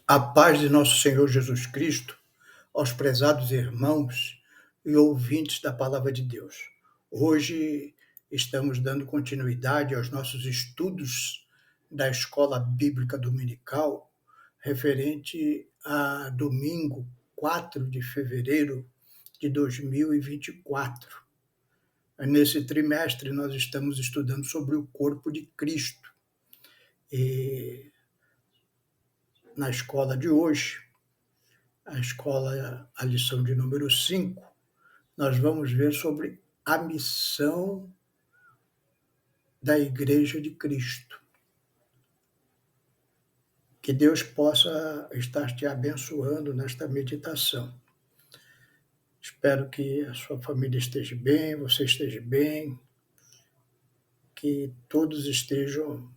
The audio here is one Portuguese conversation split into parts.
A paz de nosso Senhor Jesus Cristo, aos prezados irmãos e ouvintes da palavra de Deus. Hoje estamos dando continuidade aos nossos estudos da Escola Bíblica Dominical, referente a domingo 4 de fevereiro de 2024. Nesse trimestre, nós estamos estudando sobre o corpo de Cristo. E na escola de hoje, a lição de número 5, nós vamos ver sobre a missão da Igreja de Cristo. Que Deus possa estar te abençoando nesta meditação. Espero que a sua família esteja bem, você esteja bem, que todos estejam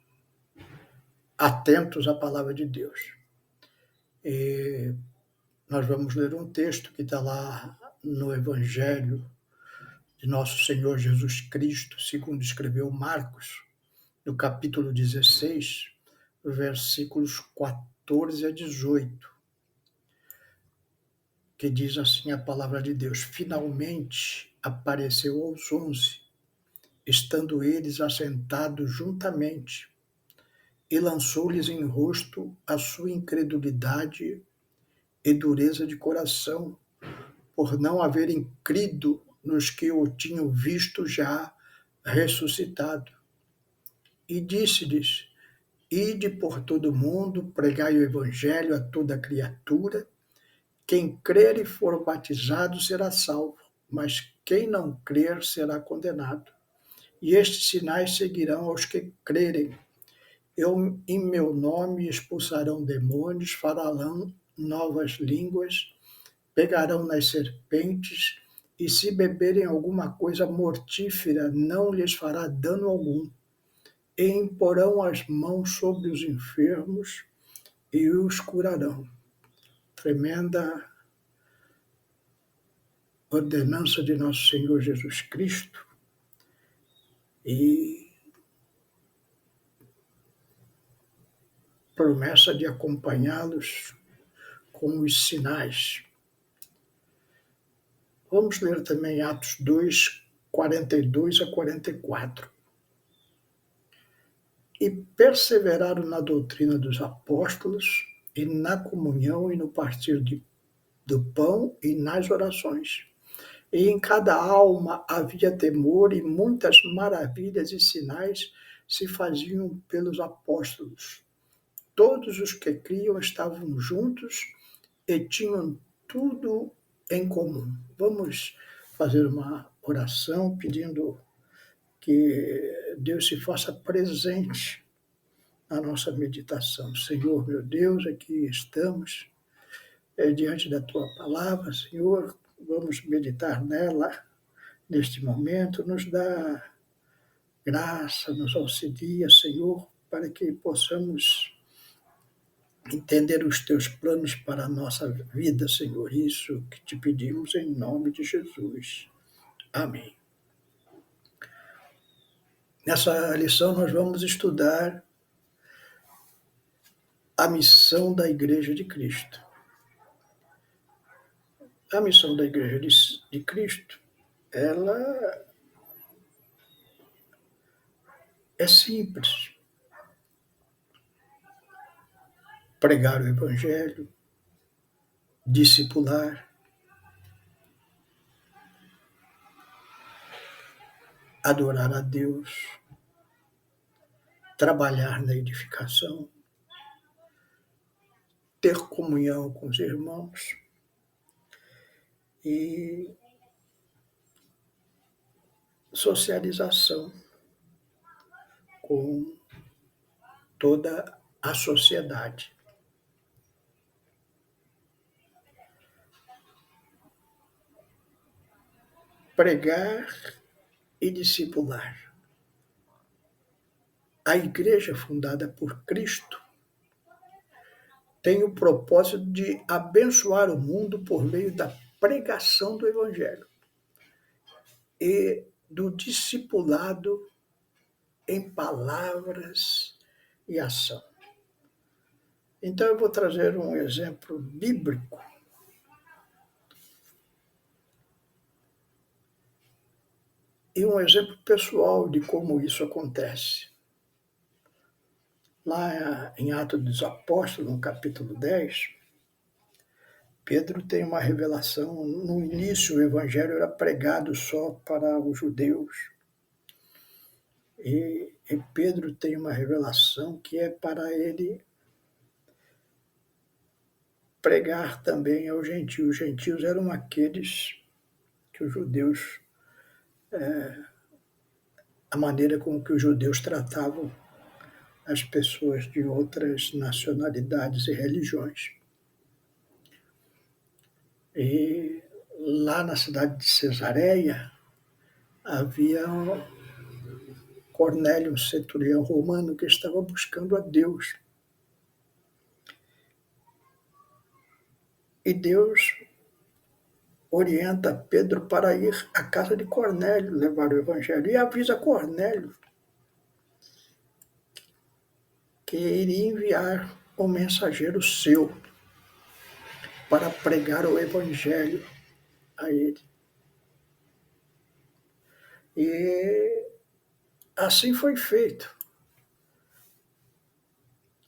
atentos à palavra de Deus. E nós vamos ler um texto que está lá no Evangelho de nosso Senhor Jesus Cristo, segundo escreveu Marcos, no capítulo 16, versículos 14 a 18, que diz assim a palavra de Deus: Finalmente apareceu aos 11, estando eles assentados juntamente, e lançou-lhes em rosto a sua incredulidade e dureza de coração, por não haverem crido nos que o tinham visto já ressuscitado. E disse-lhes: Ide por todo o mundo, pregai o evangelho a toda criatura. Quem crer e for batizado será salvo, mas quem não crer será condenado. E estes sinais seguirão aos que crerem. Em meu nome expulsarão demônios, falarão novas línguas, pegarão nas serpentes, e se beberem alguma coisa mortífera, não lhes fará dano algum. E imporão as mãos sobre os enfermos e os curarão. Tremenda ordenança de nosso Senhor Jesus Cristo e promessa de acompanhá-los com os sinais. Vamos ler também Atos 2, 42 a 44. E perseveraram na doutrina dos apóstolos, e na comunhão, e no partir do pão, e nas orações. E em cada alma havia temor, e muitas maravilhas e sinais se faziam pelos apóstolos. Todos os que criam estavam juntos e tinham tudo em comum. Vamos fazer uma oração pedindo que Deus se faça presente na nossa meditação. Senhor, meu Deus, aqui estamos diante da Tua palavra. Senhor, vamos meditar nela neste momento. Nos dá graça, nos auxilia, Senhor, para que possamos entender os Teus planos para a nossa vida, Senhor. Isso que te pedimos em nome de Jesus. Amém. Nessa lição nós vamos estudar a missão da Igreja de Cristo. A missão da Igreja de Cristo, ela é simples. Pregar o Evangelho, discipular, adorar a Deus, trabalhar na edificação, ter comunhão com os irmãos e socialização com toda a sociedade. Pregar e discipular. A igreja fundada por Cristo tem o propósito de abençoar o mundo por meio da pregação do Evangelho e do discipulado em palavras e ação. Então eu vou trazer um exemplo bíblico e um exemplo pessoal de como isso acontece. Lá em Atos dos Apóstolos, no capítulo 10, Pedro tem uma revelação. No início, o evangelho era pregado só para os judeus. E Pedro tem uma revelação que é para ele pregar também aos gentios. Os gentios eram aqueles que os judeus, a maneira como que os judeus tratavam as pessoas de outras nacionalidades e religiões. E lá na cidade de Cesareia havia Cornélio, um centurião romano, que estava buscando a Deus. E Deus orienta Pedro para ir à casa de Cornélio, levar o evangelho, e avisa Cornélio que iria enviar um mensageiro seu para pregar o evangelho a ele. E assim foi feito.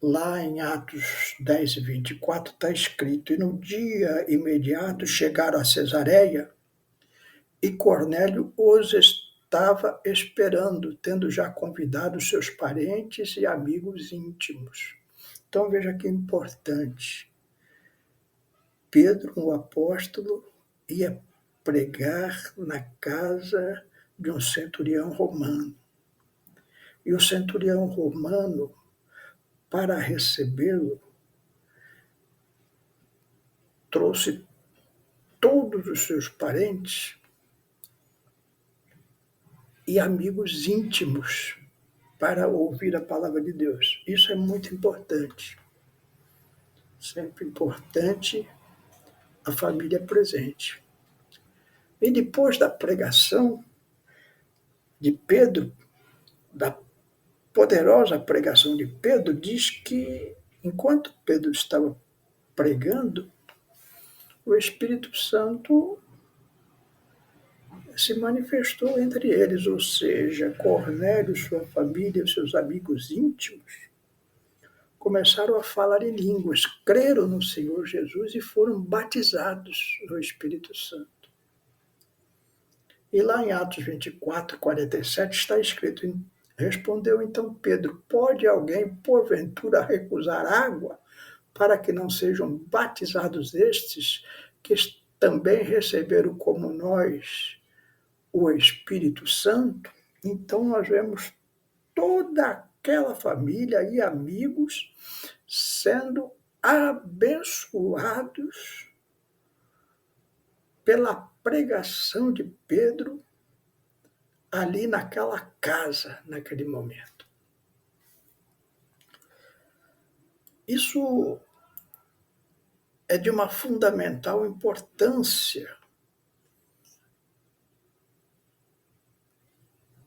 Lá em Atos 10 e 24 está escrito: e no dia imediato chegaram a Cesareia, e Cornélio os estava esperando, tendo já convidado seus parentes e amigos íntimos. Então veja que importante. Pedro, o apóstolo, ia pregar na casa de um centurião romano. E o centurião romano, para recebê-lo, trouxe todos os seus parentes e amigos íntimos para ouvir a palavra de Deus. Isso é muito importante. Sempre importante a família presente. E depois da pregação de Pedro, da poderosa pregação de Pedro, diz que enquanto Pedro estava pregando, o Espírito Santo se manifestou entre eles, ou seja, Cornélio, sua família, seus amigos íntimos, começaram a falar em línguas, creram no Senhor Jesus e foram batizados no Espírito Santo. E lá em Atos 24, 47 está escrito: respondeu então Pedro: pode alguém porventura recusar água para que não sejam batizados estes que também receberam como nós o Espírito Santo? Então nós vemos toda aquela família e amigos sendo abençoados pela pregação de Pedro ali naquela casa, naquele momento. Isso é de uma fundamental importância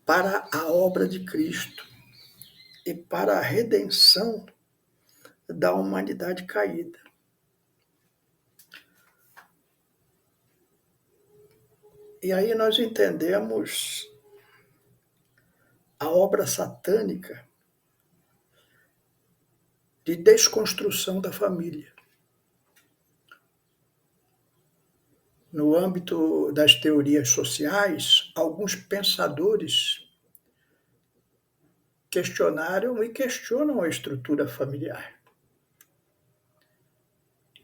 para a obra de Cristo e para a redenção da humanidade caída. E aí nós entendemos a obra satânica de desconstrução da família. No âmbito das teorias sociais, alguns pensadores questionaram e questionam a estrutura familiar.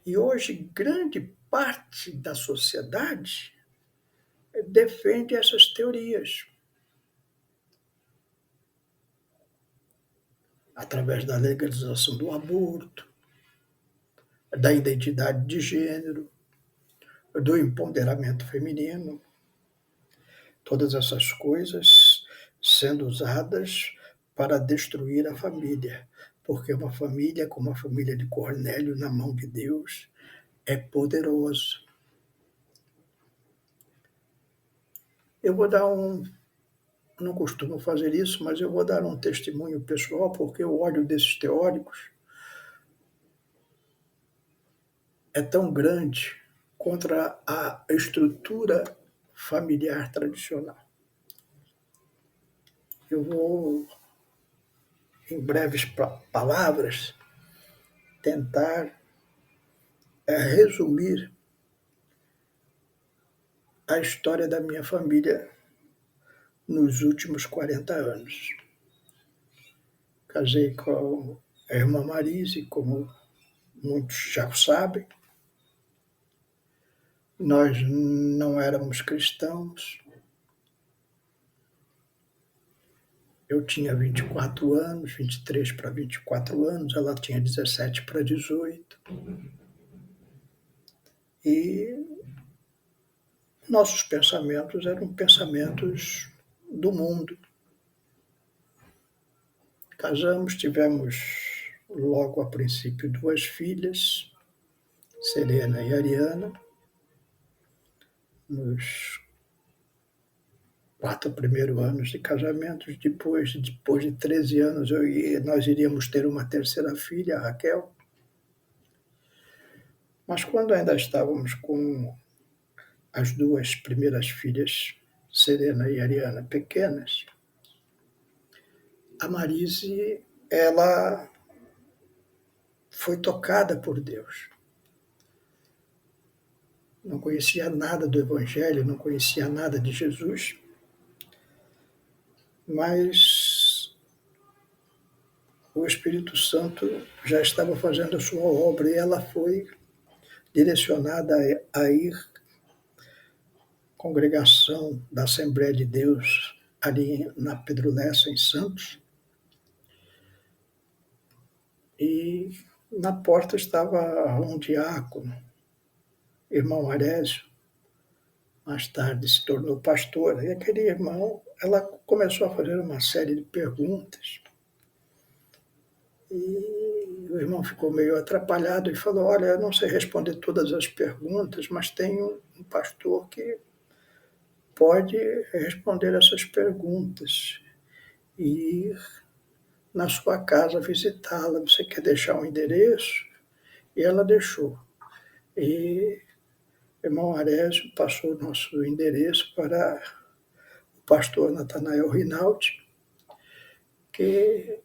E hoje, grande parte da sociedade defende essas teorias, através da legalização do aborto, da identidade de gênero, do empoderamento feminino, todas essas coisas sendo usadas para destruir a família, porque uma família como a família de Cornélio, na mão de Deus, é poderosa. Eu vou dar não costumo fazer isso, mas eu vou dar um testemunho pessoal, porque eu olho desses teóricos é tão grande contra a estrutura familiar tradicional. Eu vou, em breves palavras, tentar resumir a história da minha família nos últimos 40 anos. Casei com a irmã Marise, como muitos já sabem. Nós não éramos cristãos. Eu tinha 24 anos, 23 para 24 anos, ela tinha 17 para 18. E nossos pensamentos eram pensamentos do mundo. Casamos, tivemos logo a princípio 2 filhas, Serena e Ariana. Nos 4 primeiros anos de casamento, depois de 13 anos, nós iríamos ter uma terceira filha, a Raquel. Mas quando ainda estávamos com as 2 primeiras filhas, Serena e Ariana, pequenas, a Marise, ela foi tocada por Deus. Não conhecia nada do Evangelho, não conhecia nada de Jesus, mas o Espírito Santo já estava fazendo a sua obra e ela foi direcionada a ir à congregação da Assembleia de Deus ali na Pedro Lessa, em Santos. E na porta estava um diácono, irmão Arésio, mais tarde se tornou pastor. E aquele irmão, ela começou a fazer uma série de perguntas. E o irmão ficou meio atrapalhado e falou: olha, eu não sei responder todas as perguntas, mas tem um pastor que pode responder essas perguntas e ir na sua casa visitá-la. Você quer deixar um endereço? E ela deixou. E o irmão Arésio passou o nosso endereço para o pastor Natanael Rinaldi, que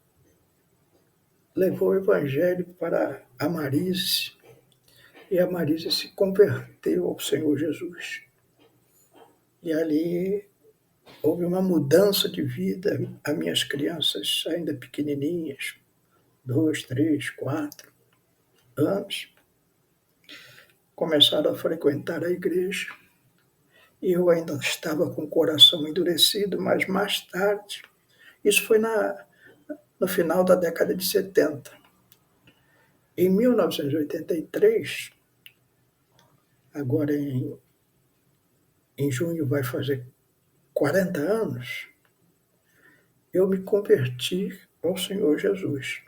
levou o evangelho para a Marise, e a Marise se converteu ao Senhor Jesus. E ali houve uma mudança de vida. As minhas crianças, ainda pequenininhas, 2, 3, 4 anos, começaram a frequentar a igreja. E eu ainda estava com o coração endurecido, mas mais tarde, isso foi no final da década de 70. Em 1983, agora em junho vai fazer 40 anos, eu me converti ao Senhor Jesus.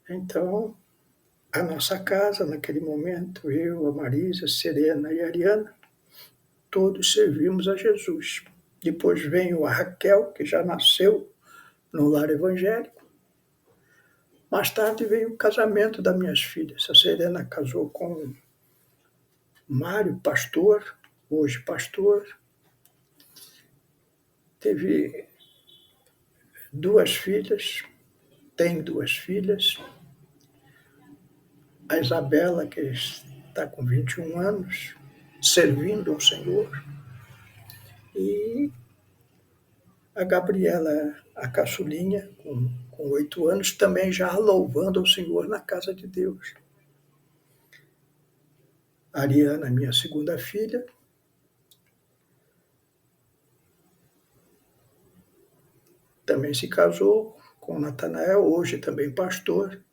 Então, a nossa casa, naquele momento, eu, a Marisa, a Serena e a Ariana, todos servimos a Jesus. Depois veio a Raquel, que já nasceu no lar evangélico. Mais tarde veio o casamento das minhas filhas. A Serena casou com Mário, pastor, hoje pastor. Teve 2 filhas, tem 2 filhas. A Isabela, que está com 21 anos, servindo ao Senhor. E a Gabriela, a caçulinha, com 8 anos, também já louvando ao Senhor na casa de Deus. A Ariana, minha segunda filha, também se casou com Natanael, hoje também pastor.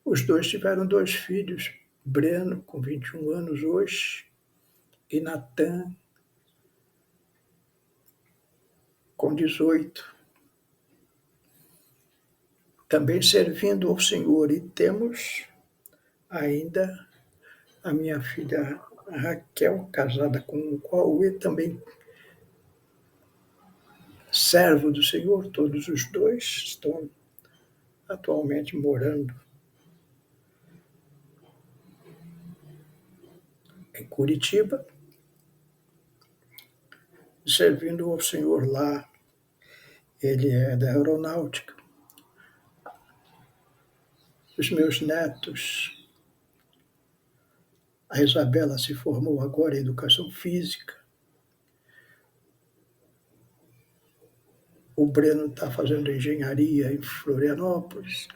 Os 2 tiveram 2 filhos, Breno, com 21 anos hoje, e Natan, com 18. Também servindo ao Senhor. E temos ainda a minha filha Raquel, casada com o Cauê, também servo do Senhor. Todos os 2 estão atualmente morando em Curitiba, servindo ao Senhor lá. Ele é da aeronáutica. Os meus netos, a Isabela se formou agora em educação física. O Breno está fazendo engenharia em Florianópolis.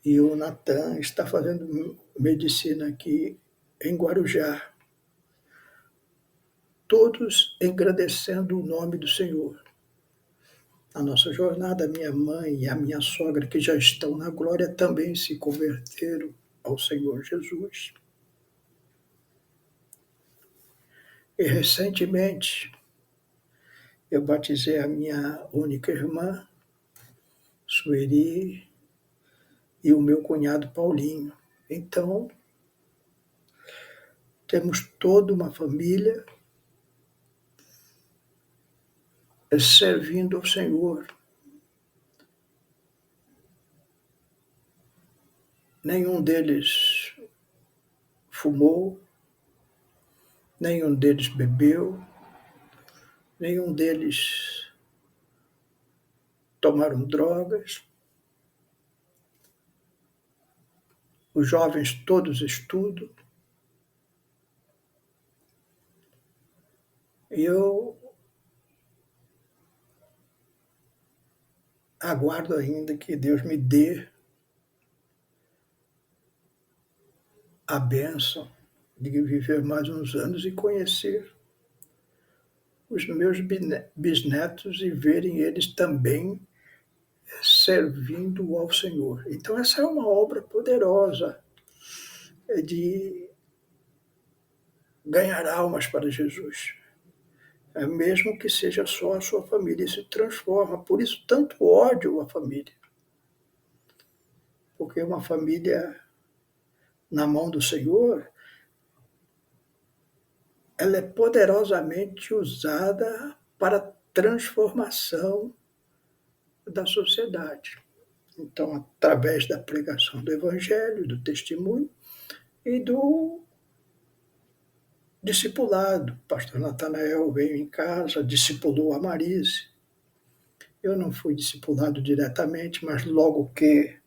E o Natan está fazendo medicina aqui em Guarujá. Todos engrandecendo o nome do Senhor. Na nossa jornada, minha mãe e a minha sogra, que já estão na glória, também se converteram ao Senhor Jesus. E recentemente, eu batizei a minha única irmã, Sueli, e o meu cunhado Paulinho. Então, temos toda uma família servindo ao Senhor. Nenhum deles fumou, nenhum deles bebeu, nenhum deles tomaram drogas. Os jovens todos estudam. E eu aguardo ainda que Deus me dê a bênção de viver mais uns anos e conhecer os meus bisnetos e verem eles também servindo ao Senhor. Então, essa é uma obra poderosa de ganhar almas para Jesus. Mesmo que seja só a sua família, isso transforma. Por isso, tanto ódio à família. Porque uma família na mão do Senhor, ela é poderosamente usada para a transformação da sociedade. Então, através da pregação do Evangelho, do testemunho e do discipulado. O pastor Natanael veio em casa, discipulou a Marise. Eu não fui discipulado diretamente, mas logo que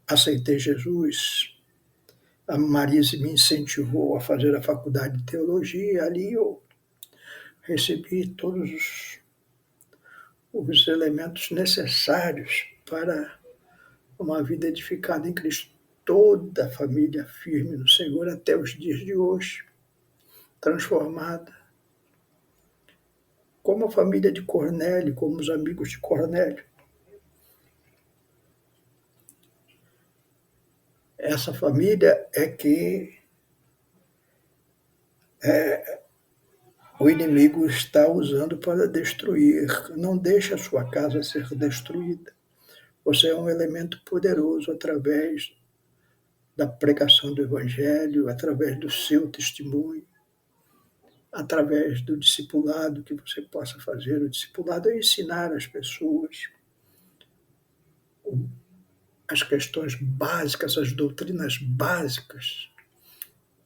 aceitei Jesus, a Marise me incentivou a fazer a faculdade de teologia. Ali eu recebi todos os elementos necessários para uma vida edificada em Cristo. Toda a família firme no Senhor até os dias de hoje, transformada. Como a família de Cornélio, como os amigos de Cornélio. Essa família é que o inimigo está usando para destruir. Não deixe a sua casa ser destruída. Você é um elemento poderoso através da pregação do Evangelho, através do seu testemunho, através do discipulado que você possa fazer. O discipulado é ensinar as pessoas as questões básicas, as doutrinas básicas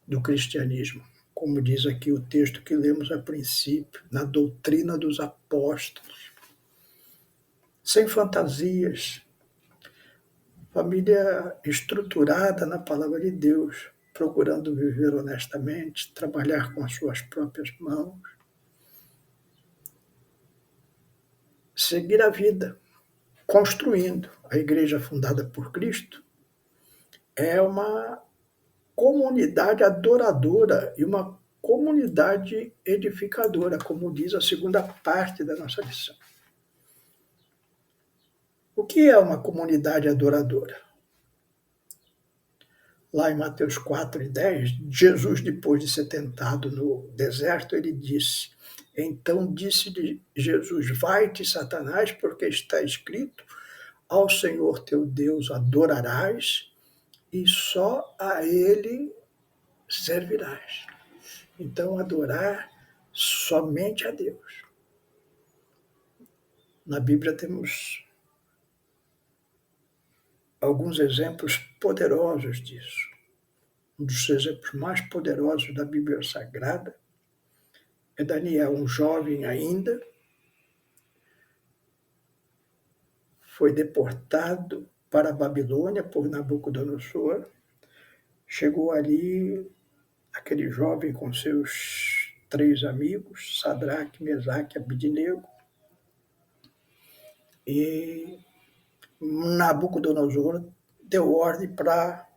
do cristianismo. Como diz aqui o texto que lemos a princípio, na doutrina dos apóstolos. Sem fantasias. Família estruturada na palavra de Deus, procurando viver honestamente, trabalhar com as suas próprias mãos, seguir a vida, construindo. A igreja fundada por Cristo é uma comunidade adoradora e uma comunidade edificadora, como diz a segunda parte da nossa lição. O que é uma comunidade adoradora? Lá em Mateus 4:10, Jesus, depois de ser tentado no deserto, ele disse: então disse Jesus, vai-te, Satanás, porque está escrito, ao Senhor teu Deus adorarás e só a ele servirás. Então, adorar somente a Deus. Na Bíblia temos alguns exemplos poderosos disso. um dos exemplos mais poderosos da Bíblia Sagrada, é Daniel, um jovem ainda, foi deportado para a Babilônia por Nabucodonosor. Chegou ali aquele jovem com seus 3 amigos, Sadraque, Mesaque e Abednego, e Nabucodonosor deu ordem para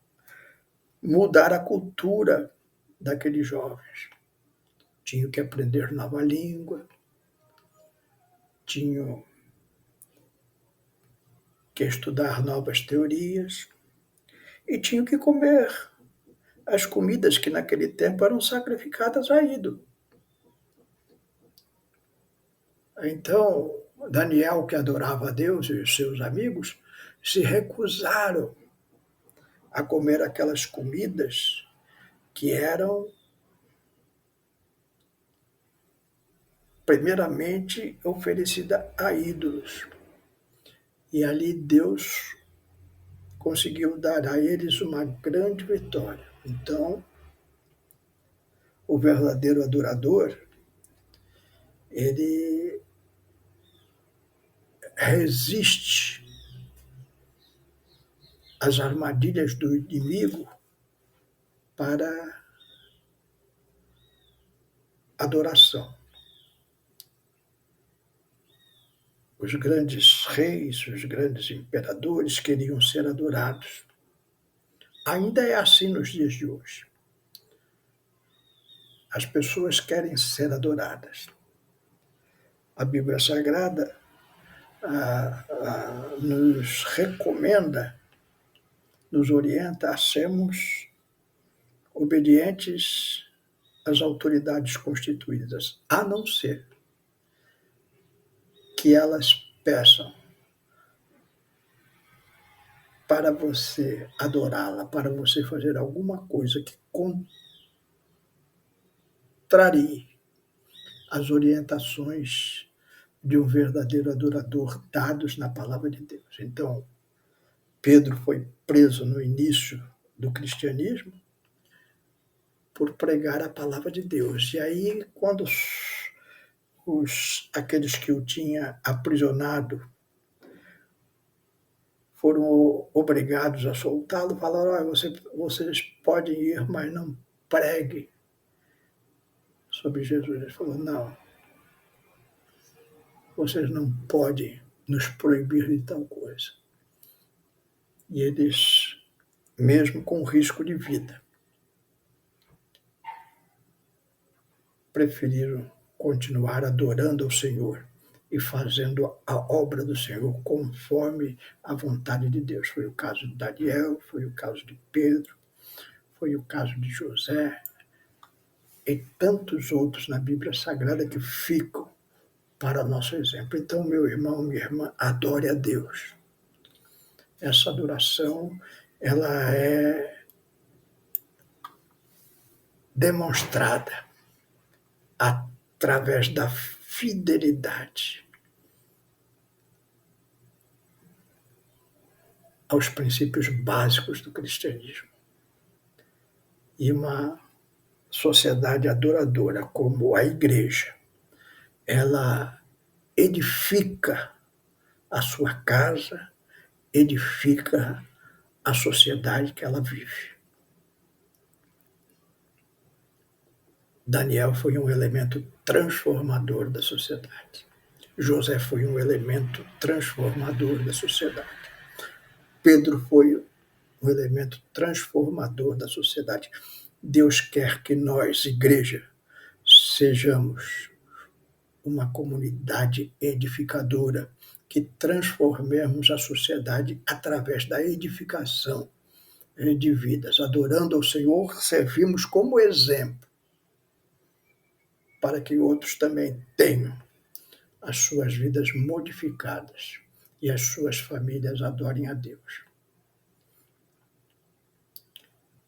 mudar a cultura daqueles jovens. Tinham que aprender nova língua, tinham que estudar novas teorias e tinham que comer as comidas que naquele tempo eram sacrificadas a ídolo. Então, Daniel, que adorava a Deus, e os seus amigos se recusaram a comer aquelas comidas que eram primeiramente oferecida a ídolos. E ali Deus conseguiu dar a eles uma grande vitória. Então, o verdadeiro adorador, ele resiste às armadilhas do inimigo para adoração. Os grandes reis, os grandes imperadores queriam ser adorados. Ainda é assim nos dias de hoje. As pessoas querem ser adoradas. A Bíblia Sagrada nos recomenda, nos orienta a sermos obedientes às autoridades constituídas, a não ser que elas peçam para você adorá-la, para você fazer alguma coisa que contrarie as orientações de um verdadeiro adorador dados na palavra de Deus. Então, Pedro foi preso no início do cristianismo por pregar a palavra de Deus. E aí, quando aqueles que o tinham aprisionado foram obrigados a soltá-lo, falaram: vocês podem ir, mas não pregue sobre Jesus. Ele falou: não, vocês não podem nos proibir de tal coisa. E eles, mesmo com risco de vida, preferiram continuar adorando ao Senhor e fazendo a obra do Senhor conforme a vontade de Deus. Foi o caso de Daniel, foi o caso de Pedro, foi o caso de José e tantos outros na Bíblia Sagrada que ficam para nosso exemplo. Então, meu irmão, minha irmã, adore a Deus. Essa adoração, ela é demonstrada através da fidelidade aos princípios básicos do cristianismo. E uma sociedade adoradora como a igreja, ela edifica a sua casa, edifica a sociedade que ela vive. Daniel foi um elemento transformador da sociedade. José foi um elemento transformador da sociedade. Pedro foi um elemento transformador da sociedade. Deus quer que nós, igreja, sejamos uma comunidade edificadora, que transformemos a sociedade através da edificação de vidas. Adorando ao Senhor, servimos como exemplo para que outros também tenham as suas vidas modificadas e as suas famílias adorem a Deus.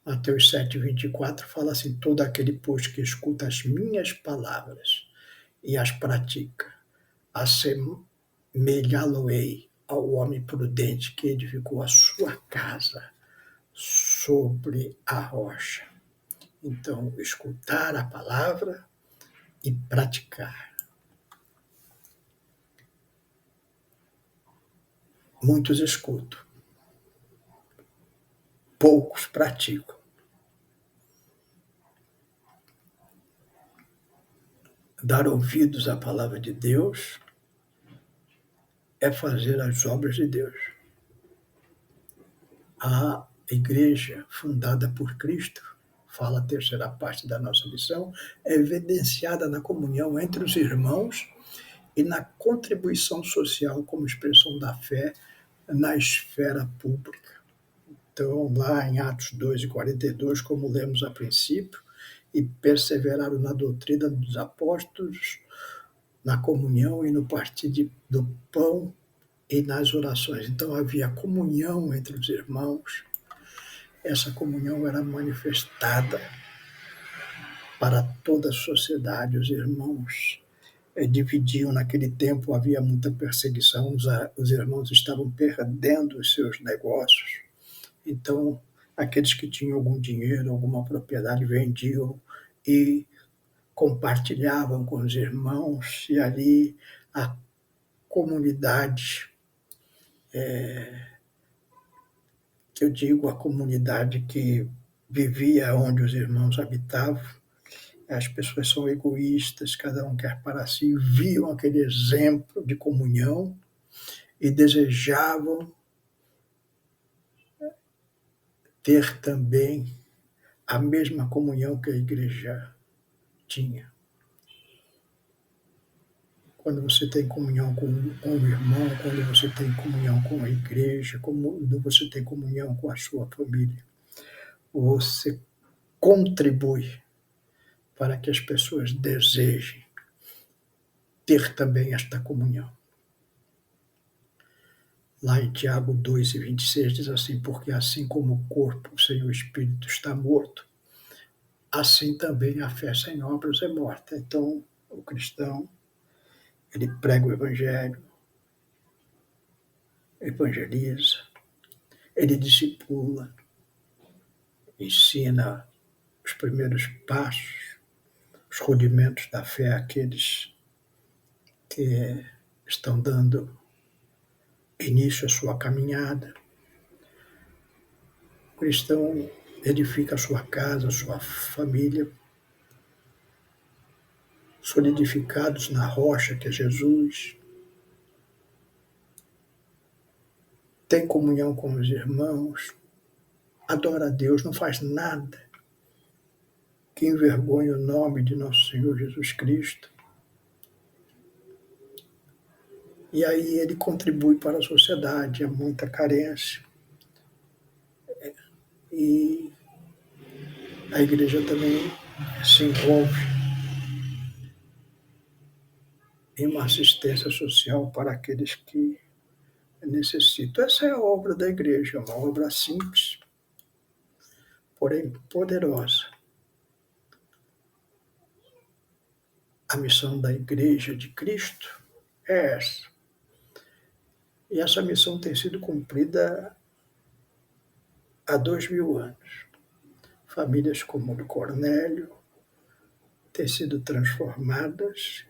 Mateus 7,24 fala assim: todo aquele, pois, que escuta as minhas palavras e as pratica, assemelhá-lo-ei ao homem prudente que edificou a sua casa sobre a rocha. Então, escutar a palavra e praticar. Muitos escutam, poucos praticam. Dar ouvidos à palavra de Deus é fazer as obras de Deus. A igreja fundada por Cristo, fala a terceira parte da nossa missão, é evidenciada na comunhão entre os irmãos e na contribuição social como expressão da fé na esfera pública. Então, lá em Atos 2:42, como lemos a princípio, e perseveraram na doutrina dos apóstolos, na comunhão e no partir do pão e nas orações. Então havia comunhão entre os irmãos. Essa comunhão era manifestada para toda a sociedade. Os irmãos dividiam. Naquele tempo havia muita perseguição, os irmãos estavam perdendo os seus negócios. Então, aqueles que tinham algum dinheiro, alguma propriedade, vendiam e compartilhavam com os irmãos, e ali a comunidade, que eu digo a comunidade que vivia onde os irmãos habitavam, as pessoas são egoístas, cada um quer para si, viam aquele exemplo de comunhão e desejavam ter também a mesma comunhão que a igreja tinha. Quando você tem comunhão com o irmão, quando você tem comunhão com a igreja, quando você tem comunhão com a sua família, você contribui para que as pessoas desejem ter também esta comunhão. Lá em Tiago 2:26 diz assim: porque assim como o corpo sem o espírito está morto, assim também a fé sem obras é morta. Então, o cristão, ele prega o evangelho, evangeliza, ele discipula, ensina os primeiros passos, os rudimentos da fé àqueles que estão dando início à sua caminhada. O cristão edifica a sua casa, a sua família, solidificados na rocha que é Jesus. Tem comunhão com os irmãos, adora a Deus, não faz nada que envergonhe o nome de nosso Senhor Jesus Cristo. E aí ele contribui para a sociedade, há muita carência. E a igreja também se envolve em uma assistência social para aqueles que necessitam. Essa é a obra da igreja, uma obra simples, porém poderosa. A missão da igreja de Cristo é essa. E essa missão tem sido cumprida há 2000 anos. Famílias como a do Cornélio têm sido transformadas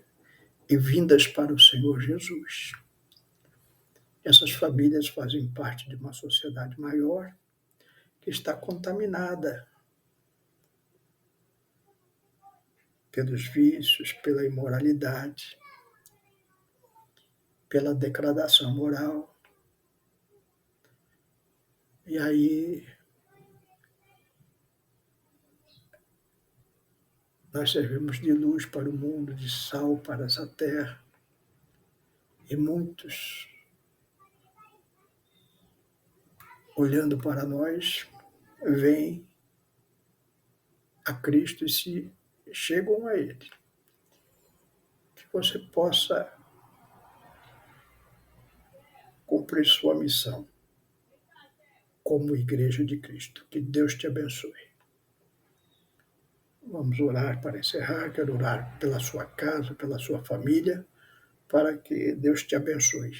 e vindas para o Senhor Jesus. Essas famílias fazem parte de uma sociedade maior que está contaminada pelos vícios, pela imoralidade, pela degradação moral. E aí nós servimos de luz para o mundo, de sal para essa terra. E muitos, olhando para nós, veem a Cristo e se chegam a Ele. Que você possa cumprir sua missão como Igreja de Cristo. Que Deus te abençoe. Vamos orar para encerrar. Quero orar pela sua casa, pela sua família, para que Deus te abençoe.